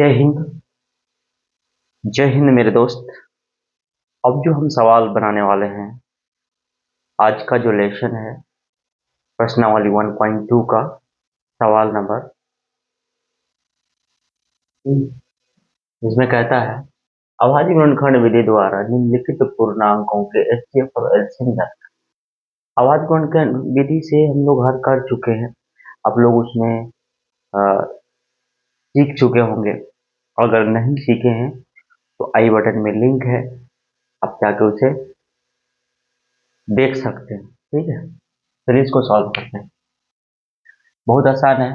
जय हिंद। जय हिंद मेरे दोस्त। अब जो हम सवाल बनाने वाले हैं, आज का जो लेसन है प्रश्नावली 1.2 का सवाल नंबर, जिसमें कहता है अभाज्य गुणनखंड विधि द्वारा निम्नलिखित पूर्णांकों के एचसीएफ और एलसीएम ज्ञात करें। अभाज्य गुणनखंड विधि से हम लोग हल कर चुके हैं, आप लोग उसमें सीख चुके होंगे। अगर नहीं सीखे हैं तो आई बटन में लिंक है, आप जाके उसे देख सकते हैं। ठीक है, चलिए इसको सॉल्व करते हैं। बहुत आसान है।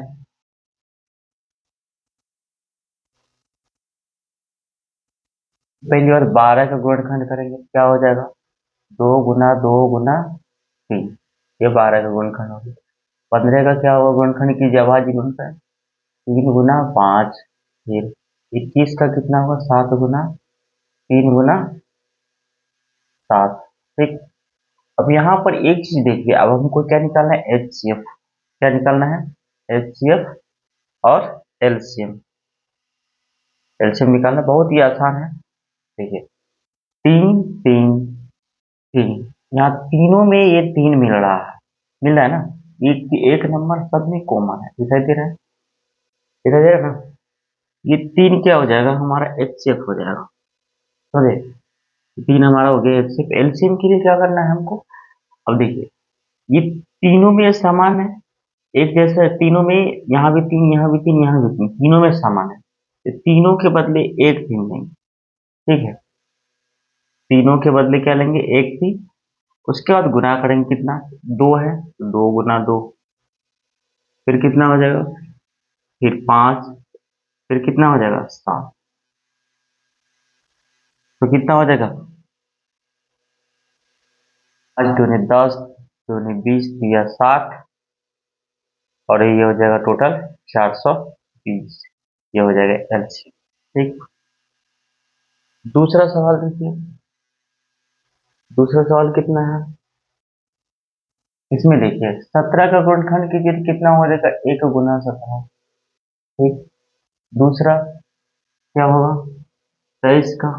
पहली बार 12 का गुणनखंड करेंगे, क्या हो जाएगा? 2 गुना 2 गुना 3, ये 12 का गुणनखंड हो गया। 15 का क्या होगा गुणनखंड कीजिए, अभाज्य गुणनखंड 3 गुना 5, फिर 21 का कितना होगा? 7 गुना 3 गुना 7। ठीक, अब यहाँ पर एक चीज देखिए, अब हमको क्या निकालना है? एचसीएफ। क्या निकालना है? एचसीएफ और एलसीएम। एलसीएम निकालना बहुत ही आसान है। देखिए, 3 3 3, यहाँ तीनों में ये 3 मिल रहा है, मिल रहा है ना? एक नंबर सब में कॉमन है, दिखाई दे रहा है? दिखाई दे रहा है ना? ये 3 क्या हो जाएगा? हमारा एचसीएफ हो जाएगा। समझे? 3 हमारा हो गया एचसीएफ। एलसीएम के लिए क्या करना है हमको? अब देखिए, ये तीनों में समान है, एक जैसा है तीनों में। यहाँ भी 3, यहाँ भी 3, यहाँ भी 3, तीनों में समान है, तो तीनों के बदले एक 3 लेंगे। ठीक है, तीनों के बदले क्या लेंगे? एक 3। उसके बाद गुना करेंगे, कितना? 2 है, 2 गुना 2, फिर कितना हो जाएगा? फिर 5, फिर कितना हो जाएगा? 7, तो कितना हो जाएगा? 5 दूनी 10, दूनी 20, दिया 60, और ये हो जाएगा टोटल 420। ये हो जाएगा एलसीएम। ठीक, दूसरा सवाल देखिए। दूसरा सवाल कितना है? इसमें देखिए 17 का गुणनखंड कीजिए तो कितना हो जाएगा? 1 गुना 17। ठीक, दूसरा क्या होगा? 23 का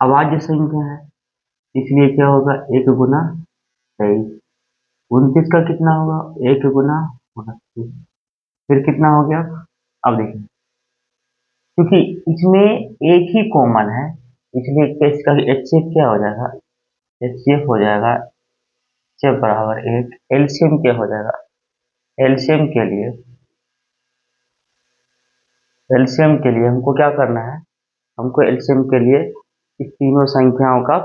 अभाज्य संख्या है, इसलिए क्या होगा? 1 गुना 23। 29 का कितना होगा? 1 गुना 29, फिर कितना हो गया? अब देखिए, क्योंकि इसमें एक ही कॉमन है, इसलिए इसका एचसीएफ क्या हो जाएगा? एचसीएफ हो जाएगा एचसीएफ बराबर 8। एलसीएम क्या हो जाएगा? एलसीएम के लिए एलसीएम के लिए हमको क्या करना है? हमको एलसीएम के लिए इस तीनों संख्याओं का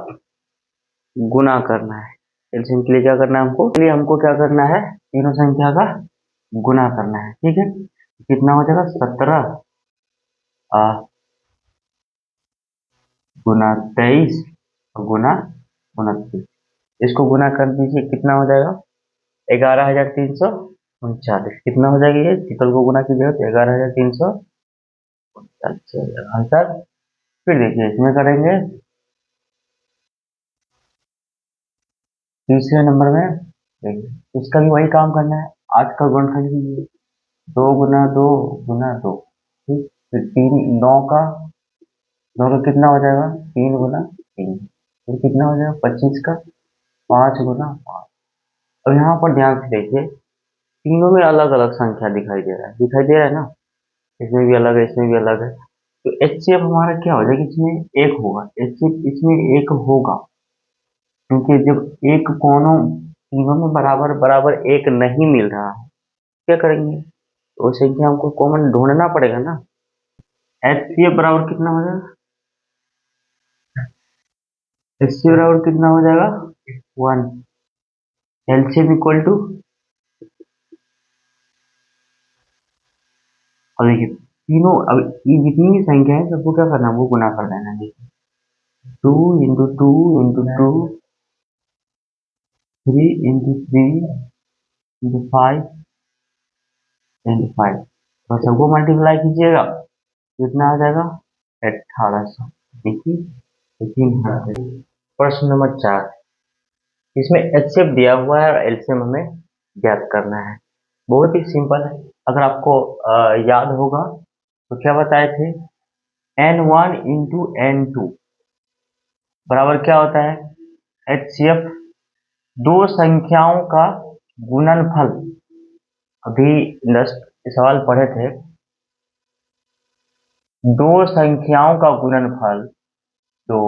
गुना करना है। एलसीएम के लिए क्या करना है हमको? के लिए हमको क्या करना है? तीनों संख्या का गुना करना है। ठीक है, कितना हो जाएगा? 17 गुना 23 गुना 29। इसको गुना कर दीजिए, कितना हो जाएगा? 11,339। कितना हो जाएगा? ये ट्रिपल को गुना कीजिएगा तो 11,339 आंसर। फिर देखिए इसमें करेंगे तीसरे नंबर में। देखिए इसका भी वही काम करना है, 8 का गुणनखंड कीजिए, 2 गुना 2 गुना 2। ठीक, फिर 9 का कितना हो जाएगा? 3 गुना 3, फिर कितना हो जाएगा? 25 का 5 गुना 5। अब यहाँ पर ध्यान से देखिए, तीनों में अलग अलग संख्या दिखाई दे रहा है, दिखाई दे रहा है ना? इसमें भी अलग है, इसमें भी अलग है, तो एचसीएफ हमारा क्या हो जाएगा? इसमें एक होगा, एचसीएफ इसमें एक होगा, क्योंकि जब एक कोनों तीनों में बराबर बराबर एक नहीं मिल रहा है, क्या करेंगे? तो संख्या हमको कॉमन ढूंढना पड़ेगा ना। एचसीएफ बराबर कितना हो जाएगा? एचसीएफ बराबर कितना हो जाएगा? 1। एलसीएम इक्वल टू, अब देखिए तीनों, अब ये जितनी भी संख्या है सबको क्या करना है? वो गुना कर देना है। 2 × 2 × 2, 3 × 3 × 5 × 5, तो सबको मल्टीप्लाई कीजिएगा, कितना आ जाएगा? 1800। देखिए, प्रश्न नंबर 4, इसमें एचसीएफ दिया हुआ है और एलसीएम हमें ज्ञात करना है। बहुत ही सिंपल है, अगर आपको याद होगा तो क्या बताए थे, n1 इंटू n2 बराबर क्या होता है, HCF। दो संख्याओं का गुणनफल, अभी जस्ट सवाल पढ़े थे, दो संख्याओं का गुणनफल, दो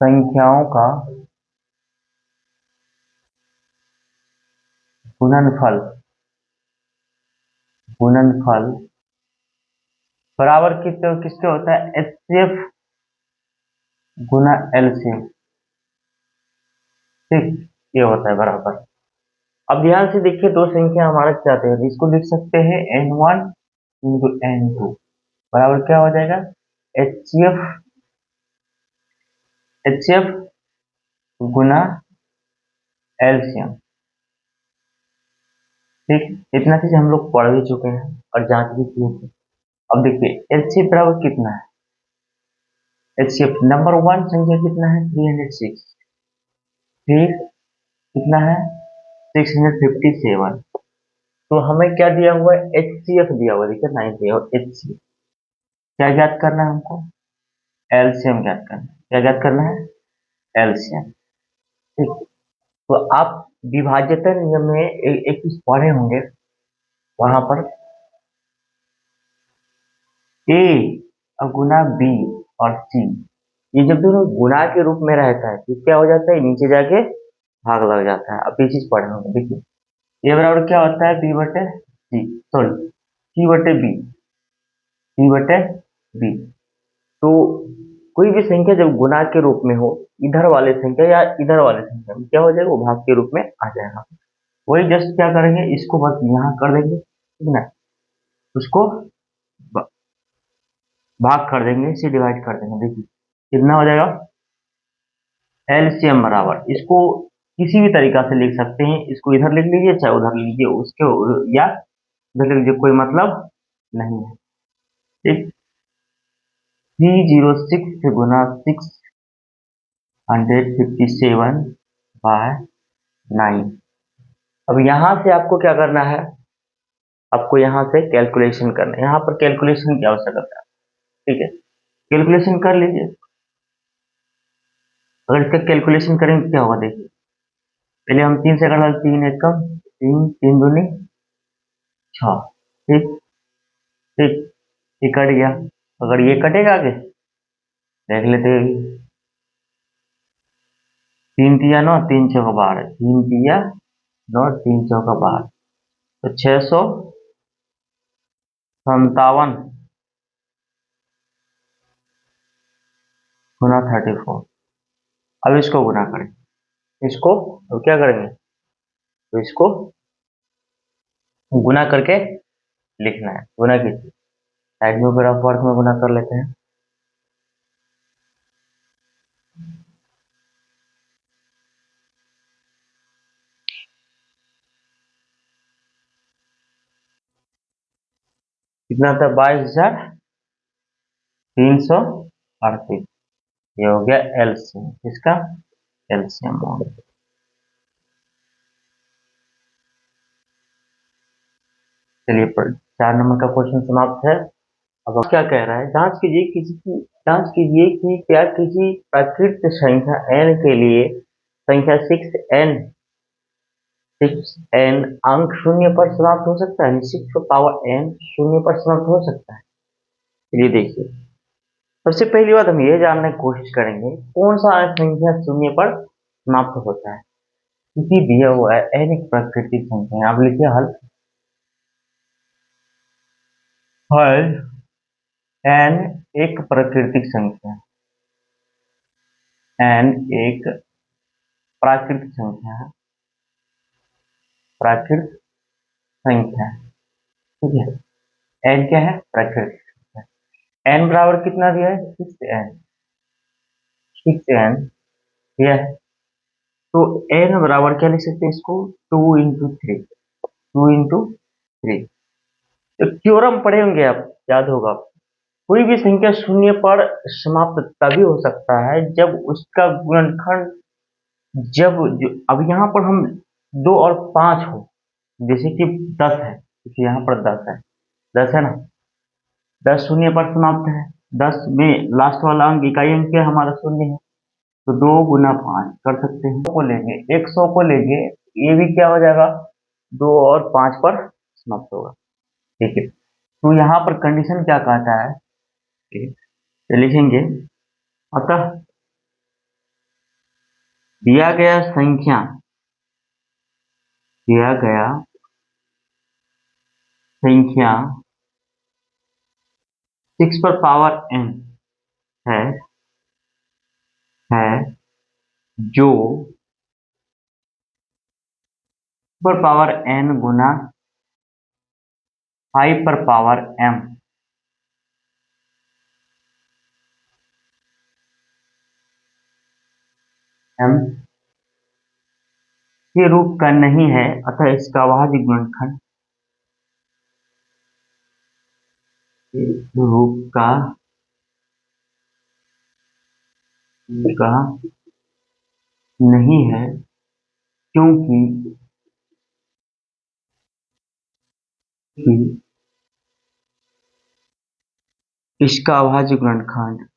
संख्याओं का गुणनफल, गुणनफल बराबर किसके होता है, HCF गुना LCM। ठीक, ये होता है बराबर। अब ध्यान से देखिए, दो संख्या हमारा चाहते हैं, इसको लिख सकते हैं n1 इंटू n2 बराबर क्या हो जाएगा, HCF, HCF गुना LCM। ठीक, इतना चीज हम लोग पढ़ भी चुके हैं और जांच भी किए थे। अब देखिए LCM बराबर कितना है, HCF नंबर वन संख्या कितना है, 306, फिर कितना है, 657। तो हमें क्या दिया हुआ है, HCF दिया हुआ है, देखिए 9 दिया हुआ HCF। क्या ज्ञात करना है हमको, LCM ज्ञात करना है। क्या ज्ञात करना है, LCM। ठीक, तो आप विभाज्यता नियम में एक चीज पढ़े होंगे, वहां पर A गुना B और C, ये जब दोनों गुणा के रूप में रहता है तो क्या हो जाता है, नीचे जाके भाग लग जाता है। अब ये चीज पढ़े होंगे, देखिए ये बराबर क्या होता है, B बटे C, सॉरी C बटे B, C बटे B। तो कोई भी संख्या जब गुणा के रूप में हो, इधर वाले संख्या या इधर वाले संख्या में क्या हो जाएगा, वो भाग के रूप में आ जाएगा। वही जस्ट क्या करेंगे, इसको बस यहाँ कर देंगे, ठीक ना, उसको भाग कर देंगे, इसे डिवाइड कर देंगे। देखिए कितना हो जाएगा, एलसीएम बराबर, इसको किसी भी तरीका से लिख सकते हैं, इसको इधर लिख लीजिए चाहे उधर लिख लीजिए, उसके या इधर लिख लीजिए, कोई मतलब नहीं है। ठीक, 306 गुना 657/9। अब यहां से आपको क्या करना है, आपको यहां से कैलकुलेशन करना है, यहाँ पर कैलकुलेशन की आवश्यकता है। ठीक है, कैलकुलेशन कर लीजिए। अगर इसका कैलकुलेशन करेंगे क्या होगा, देखिए पहले हम 3 से कर, 3 एक कम, 3 3 दूनी 6। ठीक, ठीक, ये कट गया। अगर ये कटेगा आगे देख लेते हैं, 3 तिया 9, 3 चौका 12, 3 तिया 9, 3 चौका 12, तो 657 गुना 34। अब इसको गुना करें, इसको अब क्या करेंगे, तो इसको गुना करके लिखना है। गुना कीजिए, साइड में फिर आप वर्ग में गुना कर लेते हैं। कितना था, 22,338। ये हो गया एलसीएम, इसका एलसीएम हो गया। चलिए 4 नंबर का क्वेश्चन समाप्त है। अब क्या कह रहा है, जांच कीजिए जांच कीजिए कि क्या किसी प्राकृत संख्या n के लिए संख्या 6n अंक शून्य पर समाप्त हो सकता है, 6n शून्य पर समाप्त हो सकता है। चलिए देखिए, सबसे पहली बात हम ये जानने की कोशिश करेंगे कौन सा अंक संख्या शून्य पर समाप्त होता है। किसी दिया हुआ है n एक प्राकृतिक संख्या है, आप लिखिए हल, हल n एक प्राकृतिक संख्या, n एक प्राकृतिक संख्या है, प्राकृत संख्या है। ठीक है, n क्या है, प्राकृतिक संख्या। n बराबर कितना दिया है, 6n, 6n दिया है। तो n बराबर क्या लिख सकते हैं, इसको 2 into 3, 2 into 3। तो थ्योरम पढ़े होंगे आप, याद होगा आपको। कोई भी संख्या शून्य पर समाप्त तभी हो सकता है जब उसका गुणनखंड, जब अब यहाँ पर हम 2 और 5 हो, जैसे कि 10 है, क्योंकि यहाँ पर 10 है, 10 है ना, 10 शून्य पर समाप्त है। 10 में लास्ट वाला अंक इकाई अंक क्या हमारा शून्य है, तो 2 × 5 कर सकते हैं। को लेंगे 100 को लेंगे, ये भी क्या हो जाएगा 2 और 5 पर समाप्त होगा। ठीक है, तो यहाँ पर कंडीशन क्या कहता है, तो लिखेंगे अतः दिया गया संख्या, दिया गया संख्या 6 पर पावर n है जो पर पावर n गुना 5 पर पावर m के रूप का नहीं है, अतः इसका अभाज्य गुणनखंड के रूप का नहीं है, क्योंकि इसका अभाज्य गुणनखंड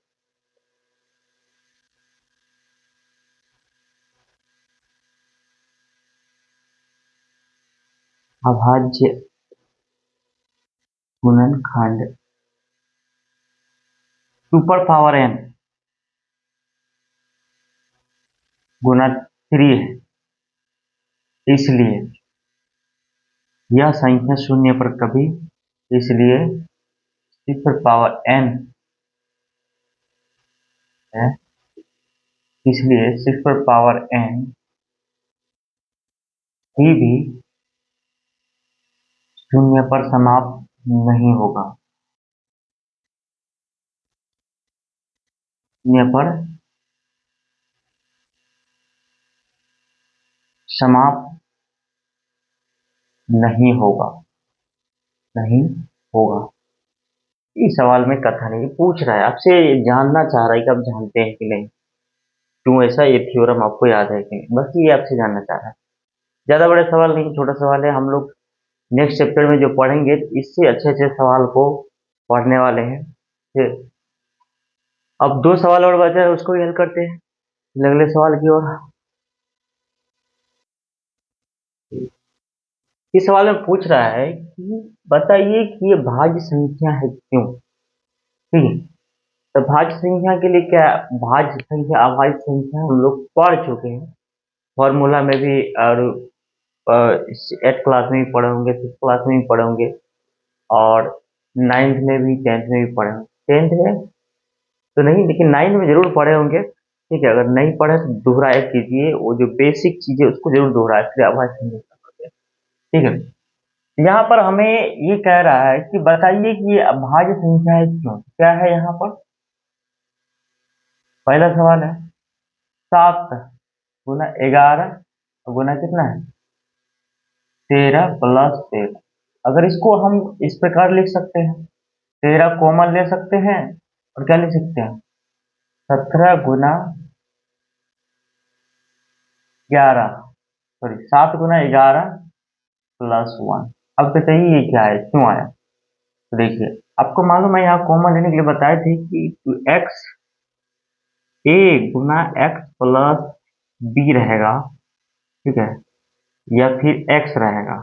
अभाज्य गुणनखंड 2 पर पावर n गुना 3 है, इसलिए यह संख्या शून्य पर कभी, इसलिए 6 पर पावर n है, इसलिए 6 पर पावर n भी शून्य पर समाप्त नहीं होगा, शून्य पर समाप्त नहीं होगा, नहीं होगा। इस सवाल में कथन नहीं पूछ रहा है, आपसे जानना चाह रहा है कि आप जानते हैं कि नहीं, क्यों ऐसा, ये थ्योरम आपको याद है कि नहीं, बस ये आपसे जानना चाह रहा है। ज्यादा बड़े सवाल नहीं, छोटा सवाल है। हम लोग नेक्स्ट चैप्टर में जो पढ़ेंगे इससे अच्छे अच्छे सवाल को पढ़ने वाले हैं। फिर अब 2 सवाल और बचे हैं, उसको भी हल करते हैं अगले सवाल की ओर। इस सवाल में पूछ रहा है कि बताइए कि ये भाज्य संख्या है क्यों। ठीक है, तो भाज्य संख्या के लिए क्या, भाज्य संख्या अभाज्य संख्या हम लोग पढ़ चुके हैं फॉर्मूला में भी, और 8th क्लास में भी पढ़े होंगे, 5th क्लास में भी पढ़े होंगे, और 9th में भी, 10th में भी पढ़े होंगे। 10th में तो नहीं, लेकिन 9th में जरूर पढ़े होंगे। ठीक है, अगर नहीं पढ़े तो दोहराया कीजिए, वो जो बेसिक चीजें उसको जरूर दोहराया, फिर अभाज्य संख्या। ठीक है, यहाँ पर हमें ये कह रहा है कि बताइए कि ये अभाज्य संख्या है क्यों। क्या है यहाँ पर, पहला सवाल है 7 गुना 11 गुना कितना है 13 प्लस 13। अगर इसको हम इस प्रकार लिख सकते हैं, 13 कॉमन ले सकते हैं, और क्या लिख सकते हैं 17 गुना 11, सॉरी 7 गुना 11 प्लस 1। अब बताइए ये क्या है, क्यों आया। तो देखिए, आपको मालूम है यहाँ कॉमन लेने के लिए बताए थे कि एक्स ए गुना एक्स प्लस बी रहेगा। ठीक है, या फिर एक्स रहेगा।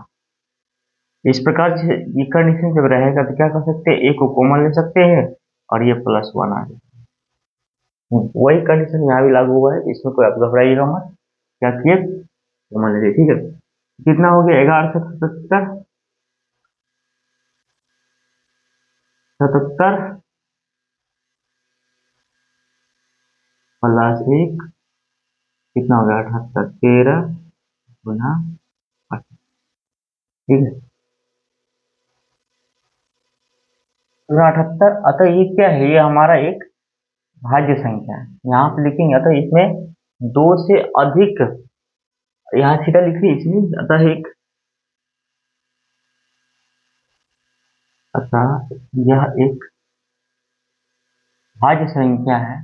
इस प्रकार से ये कंडीशन जब रहेगा तो क्या कर सकते हैं, ए को कॉमन ले सकते हैं और ये +1 आ जाए। वही कंडीशन यहाँ भी लागू हुआ है, इसमें कोई आप घबराइएगा मत। क्या किए, कॉमन ले, ठीक है। कितना हो गया 1177, 77 प्लस 1 कितना हो गया 78, 13 गुना 8। ठीक है, 78। अतः ये क्या है, ये हमारा एक भाज्य संख्या है। यहाँ पे लिखेंगे अतः इसमें 2 से अधिक, यहाँ सीधा लिखिए इसमें, अतः एक, अतः यह एक भाज्य संख्या है,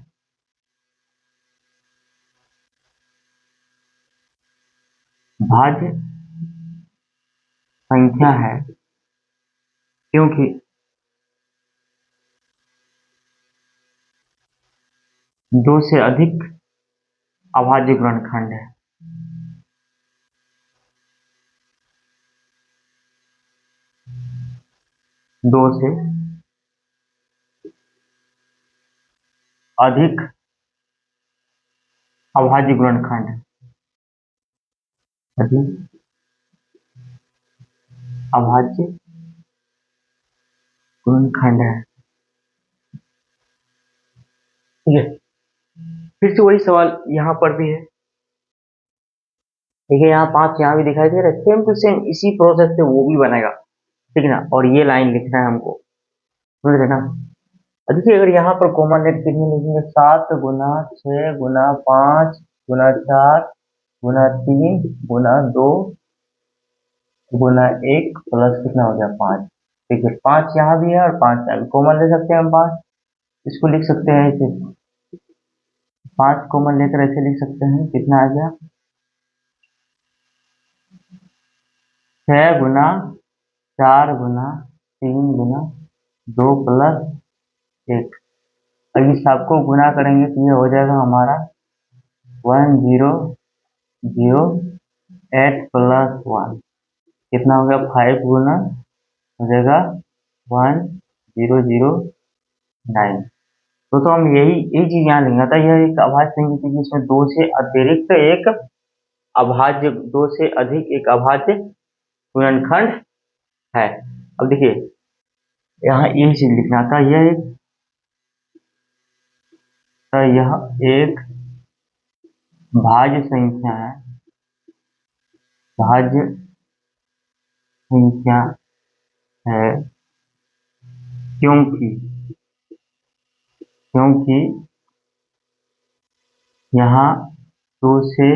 भाज्य संख्या है क्योंकि दो से अधिक अभाज्य गुणनखंड है। दो से अधिक अभाज्य गुणनखंड, अधिक अभाज्य गुणनखंड है। ठीक है, फिर से वही सवाल यहाँ पर भी है। देखिए यहाँ 5 यहाँ भी दिखाई दे रहा है, सेम टू सेम इसी प्रोसेस से वो भी बनेगा। ठीक है ना, और ये लाइन लिखना है हमको, समझ रहे ना। देखिए अगर यहाँ पर कॉमन लेट कितनी लिखेंगे, 7 गुना 6 गुना 5 गुना 4 गुना 3 गुना 2 गुना 1 प्लस कितना हो गया 5। ठीक है, 5 यहाँ भी है और 5 यहाँ भी, कॉमन ले सकते हैं हम 5, इसको लिख सकते हैं ऐसे, 5 कॉमन लेकर ऐसे लिख सकते हैं, कितना आ गया 6 गुना 4 गुना 3 गुना 2 प्लस 1। अब इस सबको गुना करेंगे तो ये हो जाएगा हमारा 1008 प्लस 1, कितना हो गया 5 गुना हो जाएगा 1009। तो हम यही यही चीज यहाँ लिखा था, यह एक अभाज्य संख्या थी जिसमें दो से अतिरिक्त एक अभाज्य, दो से अधिक एक अभाज्य गुणनखंड है। अब देखिए यहाँ यही चीज लिखना था, यह एक भाज्य संख्या है, भाज्य संख्या है क्योंकि क्योंकि यहाँ दो से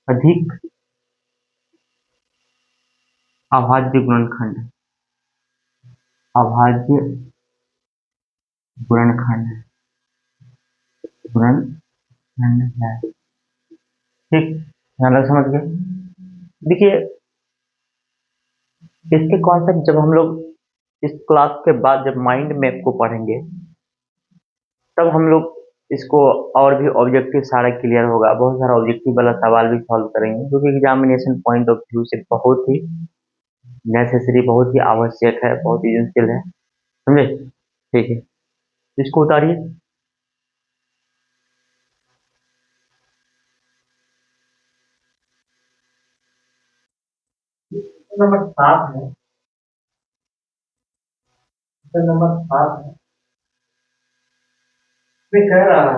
अधिक अभाज्य गुणनखंड, अभाज्य गुणनखंड गुणनखंड है। ठीक, यहाँ तक समझ गए। देखिए इसके कॉन्सेप्ट जब हम लोग इस क्लास के बाद जब माइंड मैप को पढ़ेंगे तब हम लोग इसको और भी ऑब्जेक्टिव सारा क्लियर होगा, बहुत सारा ऑब्जेक्टिव वाला सवाल भी सॉल्व करेंगे, जो कि एग्जामिनेशन पॉइंट ऑफ व्यू से बहुत ही नेसेसरी, बहुत ही आवश्यक है, बहुत ही यूजफुल है, समझे। ठीक है, इसको उतारिए। नंबर 7 है, नंबर 7 है, मैं कह रहा है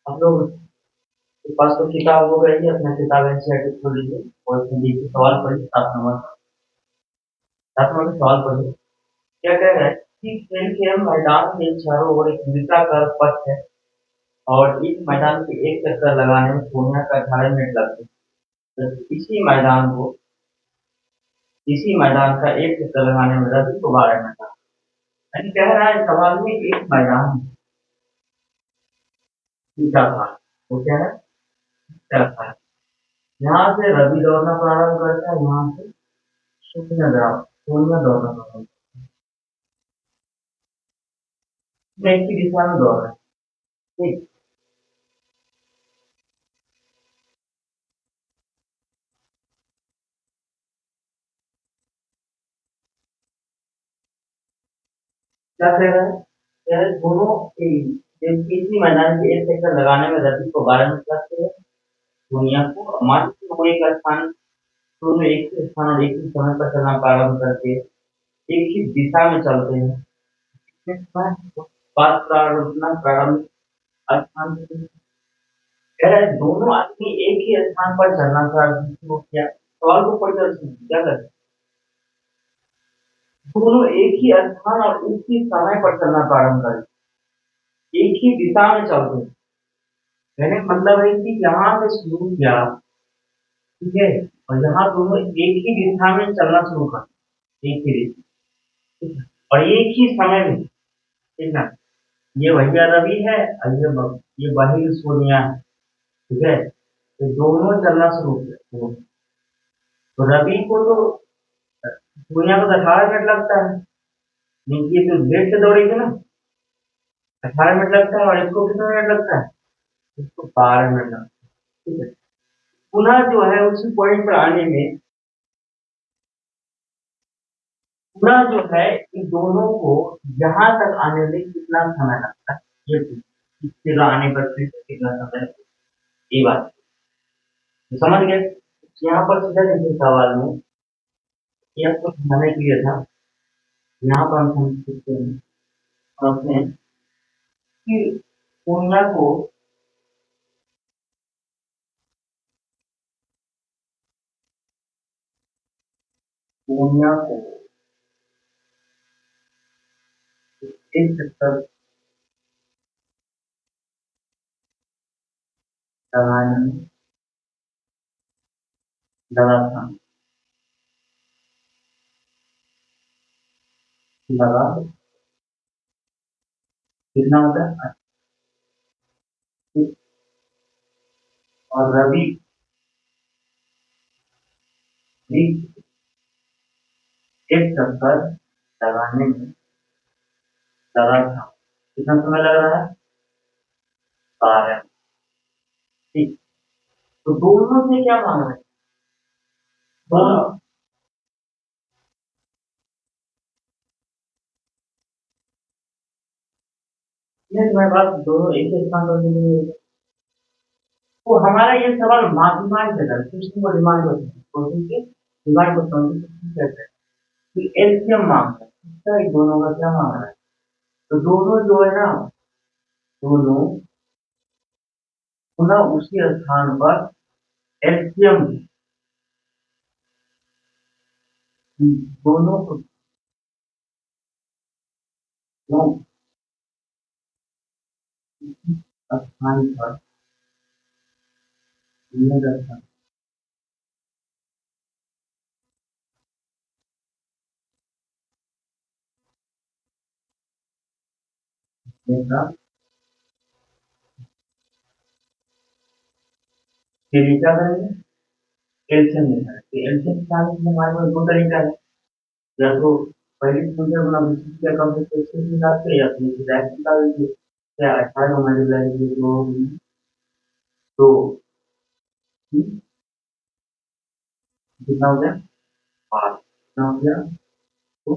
हम लोग के पास तो किताब हो गई है, अपना किताब एनसीईआरटी खोल लीजिए और इसमें देखिए सवाल पढ़िए, 7 नंबर, 7 नंबर का सवाल पढ़िए। क्या कह रहा है कि खेल के मैदान के चारों ओर एक वृत्ताकार पथ है और इस मैदान के एक चक्कर लगाने में सोनिया का 18 मिनट लगते हैं। तो इसी मैदान का एक चक्कर लगाने में रवि को 12 मिनट लगते हैं। यानी कह रहा है सवाल में एक मैदान जीता था, वो क्या है चलता है, यहाँ से रवि दौड़ना प्रारंभ करता है, यहाँ से सोनिया दौड़ना प्रारंभ, एक ही दिशा में दौड़ रहा है। ठीक, क्या कह रहा है, कह रहा है दोनों इसी मैदान के एक चक्कर लगाने में रवि को 12 मिनट लगते हैं, सोनिया को मान लो एक स्थान, दोनों एक ही स्थान और एक ही समय पर चलना प्रारंभ करके एक ही दिशा में चलते हैं। बात प्रारंभ प्रारंभ स्थान से कह रहा है दोनों आदमी एक ही स्थान पर चलना शुरू किया। सवाल को पढ़कर क्या कर, दोनों एक ही स्थान और एक ही समय पर चलना प्रारंभ कर, एक ही दिशा में चलते हैं। कहने का मतलब है कि यहाँ से शुरू किया, ठीक है, और यहाँ दोनों एक ही दिशा में चलना शुरू कर, एक ही दिशा, ठीक है? और एक ही समय में, ठीक है, ये भैया रवि है और ये वही सोनिया है, ठीक है, तो दोनों चलना शुरू किया। तो रवि को तो सोनिया को तो 18 मिनट लगता है, क्योंकि ये तो लेट से दौड़ेगी ना, 18 मिनट लगता है और इसको कितना मिनट लगता है? इसको 12 मिनट लगता है। ठीक है, पुनः जो है उसी पॉइंट पर आने में पुनः जो है इन दोनों को यहाँ तक आने में कितना समय लगता है, ये इस जगह आने पर फिर से कितना समय लगता है, ये बात तो समझ गए। यहाँ पर सीधा देखिए सवाल में ये आपको समझाने के लिए था। यहाँ पर हम समझ सकते हैं समझते हैं कि पुनः को पुनः को एक चक्कर लगाने में लगा था लगा कितना होता है 80 और रवि भी एक चक्कर लगाने में लगा था। कितना समय लग रहा है? 12। ठीक, तो दोनों से क्या मांग रहे हैं? दोनों ये तुम्हारे पास दोनों एक ही स्थान पर मिलेंगे। तो हमारा ये सवाल माध्यमान से था, क्वेश्चन को डिमांड करते हैं, क्वेश्चन के डिमांड को समझ कहते हैं कि एलसीएम मांग रहा है, इसका इन दोनों का क्या मांग रहा है? तो दोनों जो है ना, दोनों पुनः उसी स्थान पर एलसीएम दोनों को दोनों स्थान पर मिलेगा। फिर ये क्या करेंगे? एलसीएम निकालेंगे। तो एलसीएम निकालने के लिए हमारे पास दो तरीका है, या तो पहली पूजा बना विशिष्ट क्या कम से एलसीएम निकालते हैं, या फिर डायरेक्ट निकाल दीजिए। क्या 18 को मल्टीप्लाई कीजिए तो कितना हो गया? 5। कितना हो गया? तो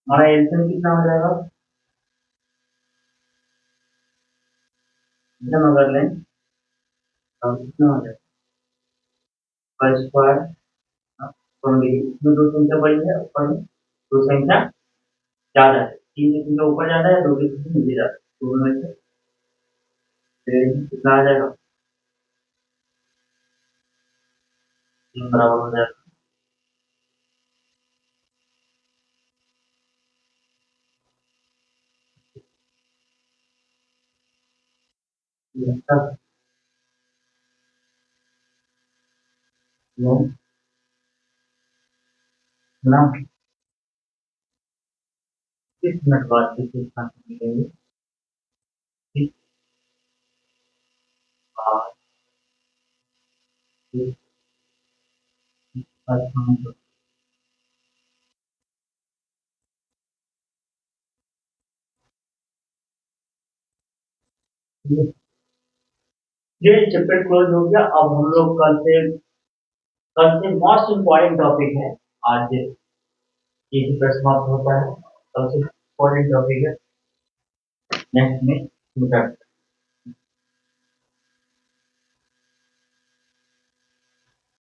हमारा एलसीएम कितना हो जाएगा? जब अगर लें तो कितना हो जाएगा? पर स्क्वायर इसमें दो संख्या बड़ी है, ऊपर में दो संख्या ज्यादा है, तीन की संख्या ऊपर ज्यादा है, दो की संख्या नीचे ज्यादा है, दोनों में से फिर कितना आ जाएगा? तीन बराबर हो जाएगा। ये सब 9 गुना 30 मिनट बाद किसी स्थान पर मिलेंगे। ठीक, और इस स्थान पर ये चैप्टर क्लोज हो गया। अब हम लोग कल से मोस्ट इम्पोर्टेंट टॉपिक है आज, ये चैप्टर समाप्त होता है। कल से इम्पोर्टेंट टॉपिक है नेक्स्ट में।